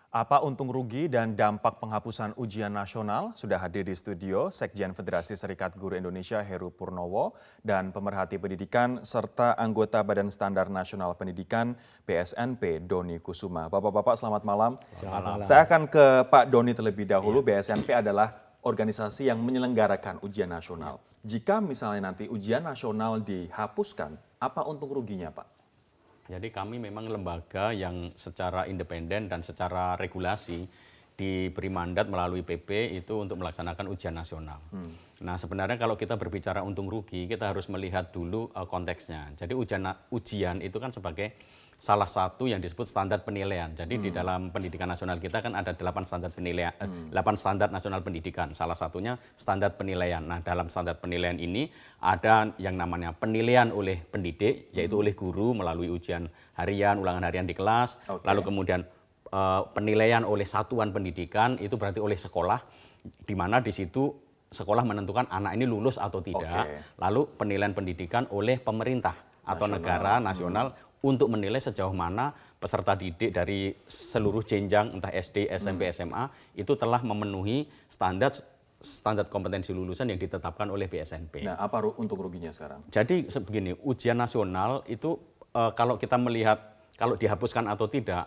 Apa untung rugi dan dampak penghapusan ujian nasional? Sudah hadir di studio Sekjen Federasi Serikat Guru Indonesia Heru Purnowo dan pemerhati pendidikan serta anggota Badan Standar Nasional Pendidikan BSNP Doni Kusuma. Bapak-bapak selamat malam. Selamat malam. Saya akan ke Pak Doni terlebih dahulu. BSNP adalah organisasi yang menyelenggarakan ujian nasional. Jika misalnya nanti ujian nasional dihapuskan, apa untung ruginya, Pak? Jadi kami memang lembaga yang secara independen dan secara regulasi diberi mandat melalui PP itu untuk melaksanakan ujian nasional. Nah sebenarnya kalau kita berbicara untung rugi, kita harus melihat dulu konteksnya. Jadi ujian itu kan sebagai salah satu yang disebut standar penilaian. Jadi di dalam pendidikan nasional kita kan ada 8 standar penilaian, 8 standar nasional pendidikan. Salah satunya standar penilaian. Nah, dalam standar penilaian ini ada yang namanya penilaian oleh pendidik, yaitu oleh guru melalui ujian harian, ulangan harian di kelas. Lalu kemudian penilaian oleh satuan pendidikan, itu berarti oleh sekolah, di mana di situ sekolah menentukan anak ini lulus atau tidak. Lalu penilaian pendidikan oleh pemerintah atau negara nasional untuk menilai sejauh mana peserta didik dari seluruh jenjang entah SD, SMP, SMA itu telah memenuhi standar kompetensi lulusan yang ditetapkan oleh BSNP. Nah, apa untung ruginya sekarang? Jadi begini, ujian nasional itu kalau kita melihat kalau dihapuskan atau tidak,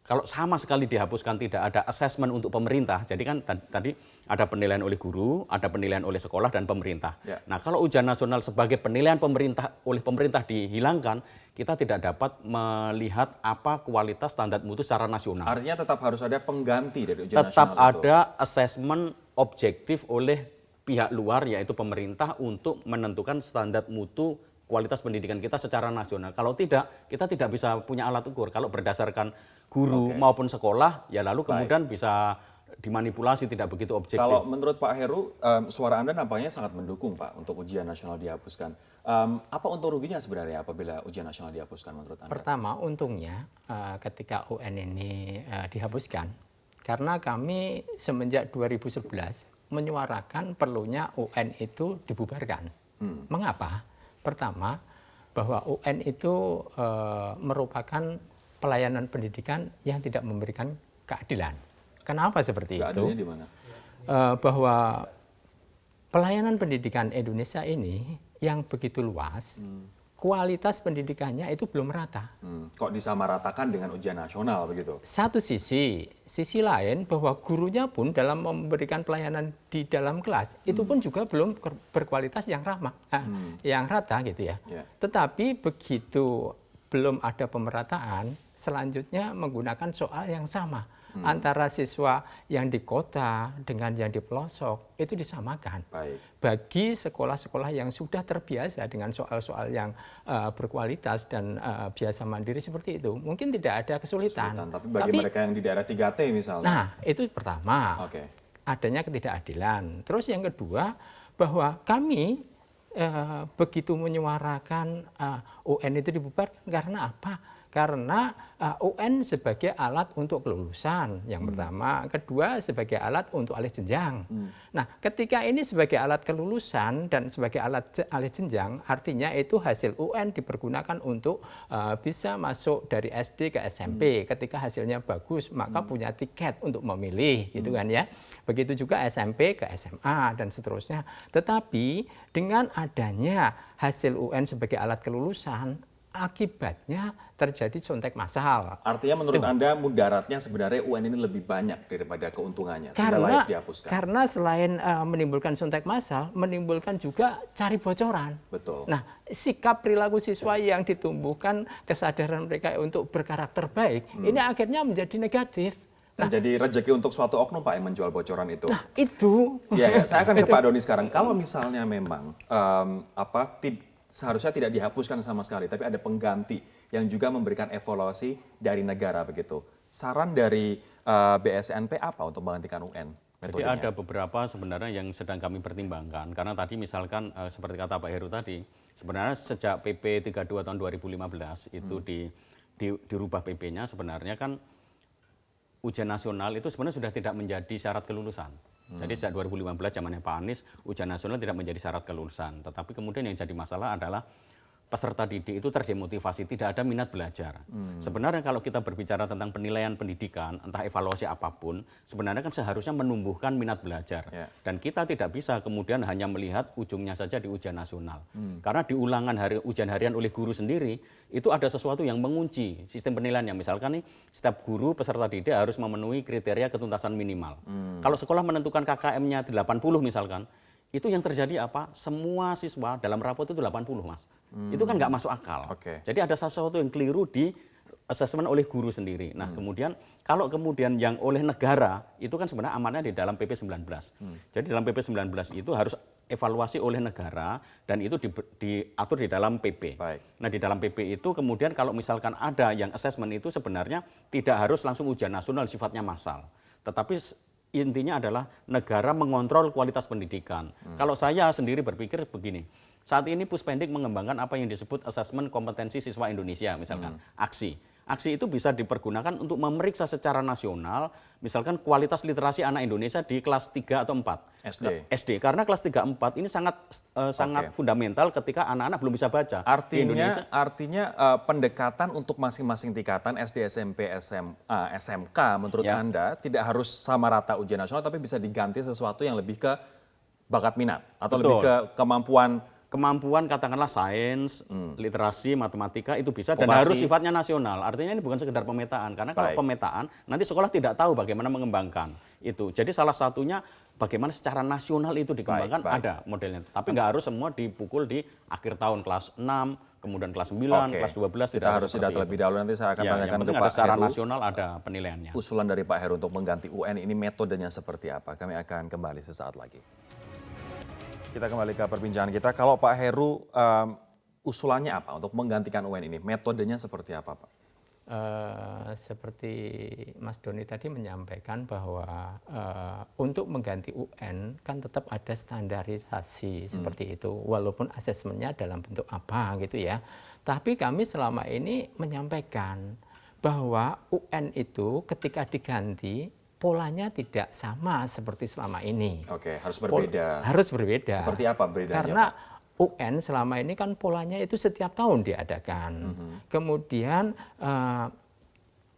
kalau sama sekali dihapuskan tidak ada assessment untuk pemerintah. Jadi kan tadi ada penilaian oleh guru, ada penilaian oleh sekolah dan pemerintah. Ya. Nah, kalau ujian nasional sebagai penilaian oleh pemerintah dihilangkan, kita tidak dapat melihat apa kualitas standar mutu secara nasional. Artinya tetap harus ada pengganti dari ujian Tetap nasional itu. ada assessment objektif oleh pihak luar yaitu pemerintah untuk menentukan standar mutu kualitas pendidikan kita secara nasional. Kalau tidak, kita tidak bisa punya alat ukur. Kalau berdasarkan guru maupun sekolah, ya lalu kemudian bisa dimanipulasi, tidak begitu objektif. Kalau menurut Pak Heru, suara Anda nampaknya sangat mendukung, Pak, untuk ujian nasional dihapuskan. Apa untung ruginya sebenarnya apabila ujian nasional dihapuskan menurut Anda? Pertama, untungnya ketika UN ini dihapuskan, karena kami semenjak 2011 menyuarakan perlunya UN itu dibubarkan. Mengapa? Pertama, bahwa UN itu merupakan pelayanan pendidikan yang tidak memberikan keadilan. Kenapa seperti itu? Keadilannya di mana? Bahwa pelayanan pendidikan Indonesia ini yang begitu luas, kualitas pendidikannya itu belum merata. Kok disamaratakan dengan ujian nasional begitu? Satu sisi lain bahwa gurunya pun dalam memberikan pelayanan di dalam kelas itu pun juga belum berkualitas yang ramah, yang rata gitu ya. Tetapi begitu belum ada pemerataan, selanjutnya menggunakan soal yang sama. Antara siswa yang di kota dengan yang di pelosok itu disamakan. Bagi sekolah-sekolah yang sudah terbiasa dengan soal-soal yang berkualitas dan biasa mandiri seperti itu, mungkin tidak ada kesulitan. Tapi bagi mereka yang di daerah 3T misalnya. Nah, itu pertama, adanya ketidakadilan. Terus yang kedua, bahwa kami begitu menyuarakan UN itu dibubarkan karena apa? Karena UN sebagai alat untuk kelulusan yang pertama, kedua sebagai alat untuk alih jenjang. Nah, ketika ini sebagai alat kelulusan dan sebagai alat alih jenjang, artinya itu hasil UN dipergunakan untuk bisa masuk dari SD ke SMP. Ketika hasilnya bagus, maka punya tiket untuk memilih, gitu kan ya. Begitu juga SMP ke SMA dan seterusnya. Tetapi dengan adanya hasil UN sebagai alat kelulusan, akibatnya terjadi contek massal. Artinya menurut Anda mudaratnya sebenarnya UN ini lebih banyak daripada keuntungannya, sehingga layak dihapuskan. Karena selain menimbulkan contek massal, menimbulkan juga cari bocoran. Betul. Nah, sikap perilaku siswa yang ditumbuhkan kesadaran mereka untuk berkarakter baik, ini akhirnya menjadi negatif. Jadi rezeki untuk suatu oknum, Pak, yang menjual bocoran itu. Nah, itu. Ya, saya akan ke Pak Doni sekarang. Kalau misalnya memang seharusnya tidak dihapuskan sama sekali, tapi ada pengganti yang juga memberikan evaluasi dari negara begitu. Saran dari BSNP apa untuk menggantikan UN? Jadi ada beberapa sebenarnya yang sedang kami pertimbangkan. Karena tadi misalkan seperti kata Pak Heru tadi, sebenarnya sejak PP 32 tahun 2015 itu dirubah PP-nya sebenarnya kan ujian nasional itu sebenarnya sudah tidak menjadi syarat kelulusan. Jadi sejak 2015 zamannya Pak Anies, ujian nasional tidak menjadi syarat kelulusan. Tetapi kemudian yang jadi masalah adalah peserta didik itu terdemotivasi, tidak ada minat belajar. Sebenarnya kalau kita berbicara tentang penilaian pendidikan, entah evaluasi apapun, sebenarnya kan seharusnya menumbuhkan minat belajar. Dan kita tidak bisa kemudian hanya melihat ujungnya saja di ujian nasional. Karena di ulangan ujian harian oleh guru sendiri, itu ada sesuatu yang mengunci sistem penilaiannya. Misalkan nih, setiap guru peserta didik harus memenuhi kriteria ketuntasan minimal. Kalau sekolah menentukan KKM-nya 80 misalkan, itu yang terjadi apa? Semua siswa dalam rapot itu 80, Mas. Itu kan nggak masuk akal. Jadi ada sesuatu yang keliru di asesmen oleh guru sendiri. Nah, kemudian kalau kemudian yang oleh negara, itu kan sebenarnya amannya di dalam PP 19. Jadi dalam PP 19 itu harus evaluasi oleh negara dan itu diatur di dalam PP. Nah, di dalam PP itu kemudian kalau misalkan ada yang asesmen itu sebenarnya tidak harus langsung ujian nasional sifatnya massal. Tetapi intinya adalah negara mengontrol kualitas pendidikan. Kalau saya sendiri berpikir begini, saat ini Puspendik mengembangkan apa yang disebut asesmen kompetensi siswa Indonesia, misalkan AKSI. AKSI itu bisa dipergunakan untuk memeriksa secara nasional, misalkan kualitas literasi anak Indonesia di kelas 3 atau 4. SD. Karena kelas 3, 4 ini sangat fundamental ketika anak-anak belum bisa baca. Artinya pendekatan untuk masing-masing tingkatan SD, SMP, SMA, SMK menurut Anda tidak harus sama rata ujian nasional, tapi bisa diganti sesuatu yang lebih ke bakat minat atau lebih ke kemampuan katakanlah sains, literasi, matematika itu bisa dan harus sifatnya nasional. Artinya ini bukan sekedar pemetaan, karena kalau pemetaan nanti sekolah tidak tahu bagaimana mengembangkan itu. Jadi salah satunya bagaimana secara nasional itu dikembangkan ada modelnya. Tapi nggak harus semua dipukul di akhir tahun kelas 6, kemudian kelas 9, kelas 12. Kita harus tidak terlebih dahulu, nanti saya akan tanyakan ke Pak Heru. Secara nasional ada penilaiannya. Usulan dari Pak Heru untuk mengganti UN ini metodenya seperti apa? Kami akan kembali sesaat lagi. Kita kembali ke perbincangan kita. Kalau Pak Heru, usulannya apa untuk menggantikan UN ini? Metodenya seperti apa, Pak? Seperti Mas Doni tadi menyampaikan bahwa untuk mengganti UN kan tetap ada standarisasi seperti itu, walaupun asesmennya dalam bentuk apa gitu ya. Tapi kami selama ini menyampaikan bahwa UN itu ketika diganti polanya tidak sama seperti selama ini. Harus berbeda. Harus berbeda. Seperti apa bedanya, Karena Pak? UN selama ini kan polanya itu setiap tahun diadakan. Kemudian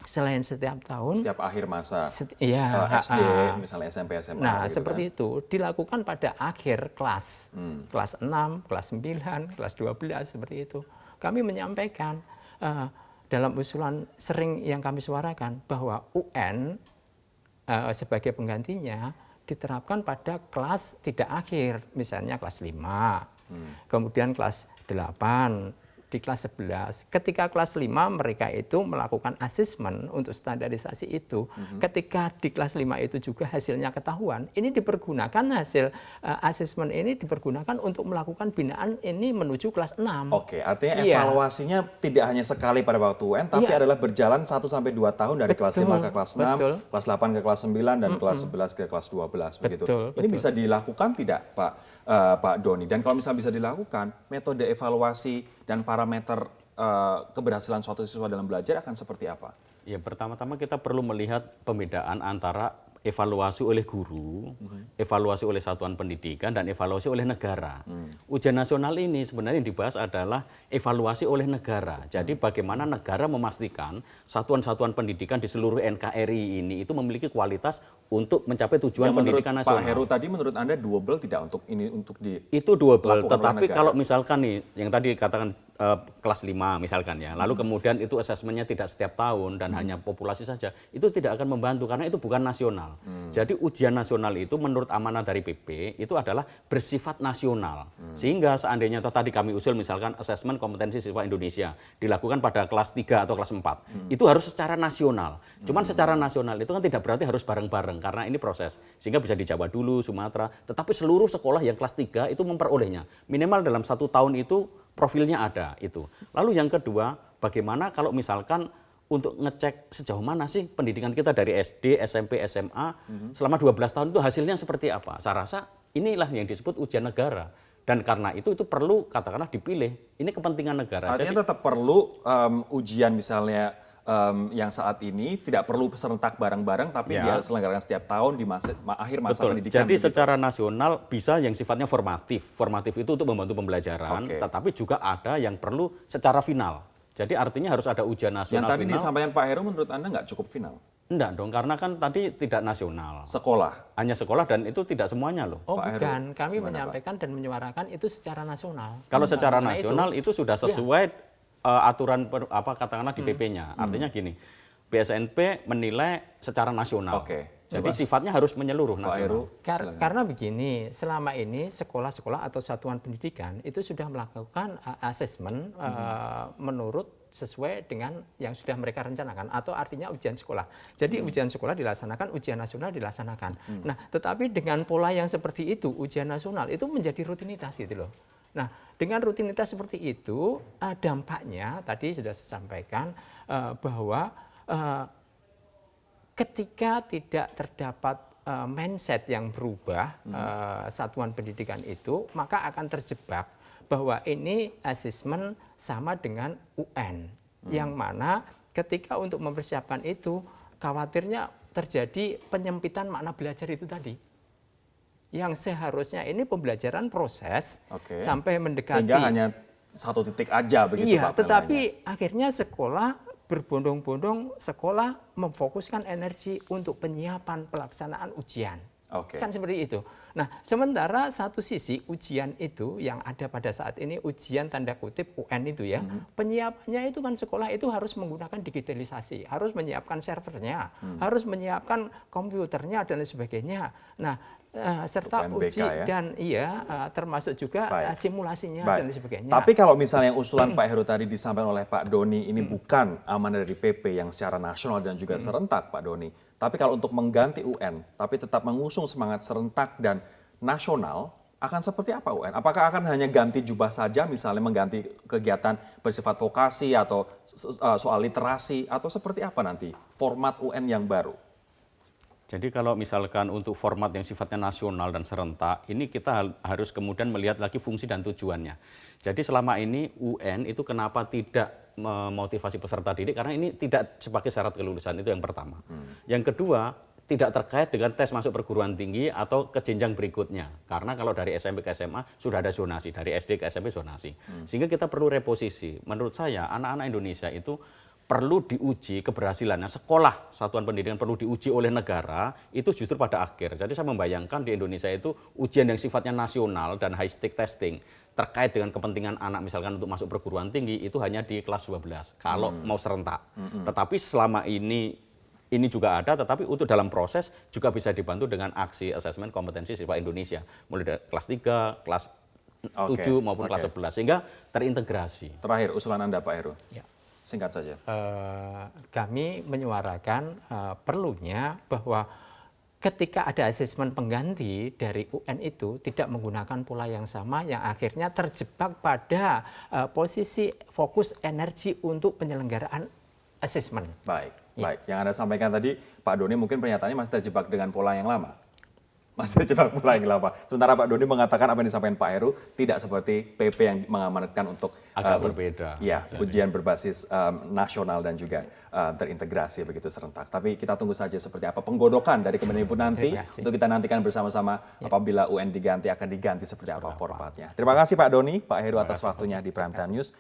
selain setiap tahun, setiap akhir masa, SD, misalnya SMP, SMA. Nah, gitu seperti itu dilakukan pada akhir kelas, kelas 6, kelas 9, kelas 12 seperti itu. Kami menyampaikan dalam usulan sering yang kami suarakan bahwa UN sebagai penggantinya diterapkan pada kelas tidak akhir, misalnya kelas 5, kemudian kelas 8, di kelas 11. Ketika kelas 5 mereka itu melakukan asesmen untuk standarisasi itu. Ketika di kelas 5 itu juga hasilnya ketahuan, ini dipergunakan hasil asesmen ini dipergunakan untuk melakukan binaan ini menuju kelas 6. Artinya evaluasinya tidak hanya sekali pada waktu UN, tapi adalah berjalan 1 sampai 2 tahun dari kelas 5 ke kelas 6, kelas 8 ke kelas 9, dan kelas 11 ke kelas 12 begitu. Ini bisa dilakukan tidak, Pak Doni? Dan kalau misalnya bisa dilakukan, metode evaluasi dan parameter keberhasilan suatu siswa dalam belajar akan seperti apa? Ya, pertama-tama kita perlu melihat pembedaan antara evaluasi oleh guru, evaluasi oleh satuan pendidikan, dan evaluasi oleh negara. Ujian nasional ini sebenarnya yang dibahas adalah evaluasi oleh negara. Jadi bagaimana negara memastikan satuan-satuan pendidikan di seluruh NKRI ini itu memiliki kualitas untuk mencapai tujuan pendidikan nasional. Pak Heru tadi menurut Anda doable tidak untuk ini untuk di itu doable, tetapi kalau misalkan nih yang tadi dikatakan kelas 5 misalkan ya, lalu kemudian itu asesmennya tidak setiap tahun dan hanya populasi saja, itu tidak akan membantu karena itu bukan nasional. Jadi ujian nasional itu menurut amanah dari PP itu adalah bersifat nasional. Sehingga seandainya tadi kami usul misalkan asesmen kompetensi siswa Indonesia dilakukan pada kelas 3 atau kelas 4, itu harus secara nasional. Cuman secara nasional itu kan tidak berarti harus bareng-bareng karena ini proses. Sehingga bisa di Jawa dulu, Sumatera, tetapi seluruh sekolah yang kelas 3 itu memperolehnya. Minimal dalam 1 tahun itu profilnya ada itu. Lalu yang kedua, bagaimana kalau misalkan untuk ngecek sejauh mana sih pendidikan kita dari SD, SMP, SMA selama 12 tahun itu hasilnya seperti apa? Saya rasa inilah yang disebut ujian negara. Dan karena itu perlu katakanlah dipilih. Ini kepentingan negara. Artinya tetap perlu ujian misalnya yang saat ini tidak perlu serentak bareng-bareng, tapi dia selenggarakan setiap tahun di akhir masa Betul. pendidikan. Jadi secara nasional bisa yang sifatnya formatif. Formatif itu untuk membantu pembelajaran, tetapi juga ada yang perlu secara final. Jadi artinya harus ada ujian nasional. Yang tadi final. disampaikan Pak Heru menurut Anda nggak cukup final? Enggak dong, karena kan tadi tidak nasional. Sekolah? Hanya sekolah dan itu tidak semuanya loh. Oh Pak bukan, kami menyampaikan dan menyuarakan itu secara nasional. Kalau secara nasional itu sudah sesuai aturan katakanlah di PP-nya. Artinya gini, BSNP menilai secara nasional. Jadi sifatnya harus menyeluruh nasional. Karena begini, selama ini sekolah-sekolah atau satuan pendidikan itu sudah melakukan asesmen menurut sesuai dengan yang sudah mereka rencanakan, atau artinya ujian sekolah. Jadi ujian sekolah dilaksanakan, ujian nasional dilaksanakan. Nah, tetapi dengan pola yang seperti itu, ujian nasional itu menjadi rutinitas gitu loh. Nah, dengan rutinitas seperti itu, dampaknya tadi sudah saya sampaikan bahwa ketika tidak terdapat mindset yang berubah satuan pendidikan itu, maka akan terjebak bahwa ini asesmen sama dengan UN, yang mana ketika untuk mempersiapkan itu khawatirnya terjadi penyempitan makna belajar itu tadi, yang seharusnya ini pembelajaran proses sampai mendekati, sehingga hanya satu titik aja begitu iya, Pak. tetapi akhirnya sekolah berbondong-bondong, sekolah memfokuskan energi untuk penyiapan pelaksanaan ujian. Kan seperti itu. Nah, sementara satu sisi ujian itu yang ada pada saat ini, ujian tanda kutip UN itu ya, penyiapannya itu kan sekolah itu harus menggunakan digitalisasi, harus menyiapkan servernya, harus menyiapkan komputernya dan lain sebagainya. Nah, serta UNBK, uji dan termasuk juga simulasinya dan lain sebagainya. Tapi kalau misalnya yang usulan Pak Heru tadi disampaikan oleh Pak Doni ini bukan amanah dari PP yang secara nasional dan juga serentak Pak Doni, tapi kalau untuk mengganti UN tapi tetap mengusung semangat serentak dan nasional, akan seperti apa UN? Apakah akan hanya ganti jubah saja, misalnya mengganti kegiatan bersifat vokasi atau soal literasi, atau seperti apa nanti format UN yang baru? Jadi kalau misalkan untuk format yang sifatnya nasional dan serentak, ini kita harus kemudian melihat lagi fungsi dan tujuannya. Jadi selama ini UN itu kenapa tidak memotivasi peserta didik? Karena ini tidak sebagai syarat kelulusan, itu yang pertama. Yang kedua, tidak terkait dengan tes masuk perguruan tinggi atau ke jenjang berikutnya. Karena kalau dari SMP ke SMA sudah ada zonasi, dari SD ke SMP zonasi. Sehingga kita perlu reposisi. Menurut saya anak-anak Indonesia itu perlu diuji keberhasilannya, sekolah satuan pendidikan perlu diuji oleh negara, itu justru pada akhir. Jadi saya membayangkan di Indonesia itu ujian yang sifatnya nasional dan high stake testing terkait dengan kepentingan anak misalkan untuk masuk perguruan tinggi itu hanya di kelas 12 kalau mau serentak. Tetapi selama ini juga ada, tetapi untuk dalam proses juga bisa dibantu dengan aksi asesmen kompetensi siswa Indonesia mulai dari kelas 3, kelas 7 maupun kelas 11 sehingga terintegrasi. Terakhir usulan Anda Pak Heru. Ya. Singkat saja. Kami menyuarakan perlunya bahwa ketika ada asesmen pengganti dari UN itu tidak menggunakan pola yang sama yang akhirnya terjebak pada posisi fokus energi untuk penyelenggaraan asesmen. Baik. Yang Anda sampaikan tadi, Pak Doni mungkin pernyataannya masih terjebak dengan pola yang lama. Masih terjebak pola yang lama. Sementara Pak Doni mengatakan apa yang disampaikan Pak Heru tidak seperti PP yang mengamanatkan untuk agak berbeda. Ya, ujian berbasis nasional dan juga terintegrasi begitu serentak. Tapi kita tunggu saja seperti apa penggodokan dari Kemendikbud nanti untuk kita nantikan bersama-sama apabila UN diganti akan diganti seperti apa formatnya. Terima kasih Pak Doni, Pak Heru atas waktunya di Prime Time News.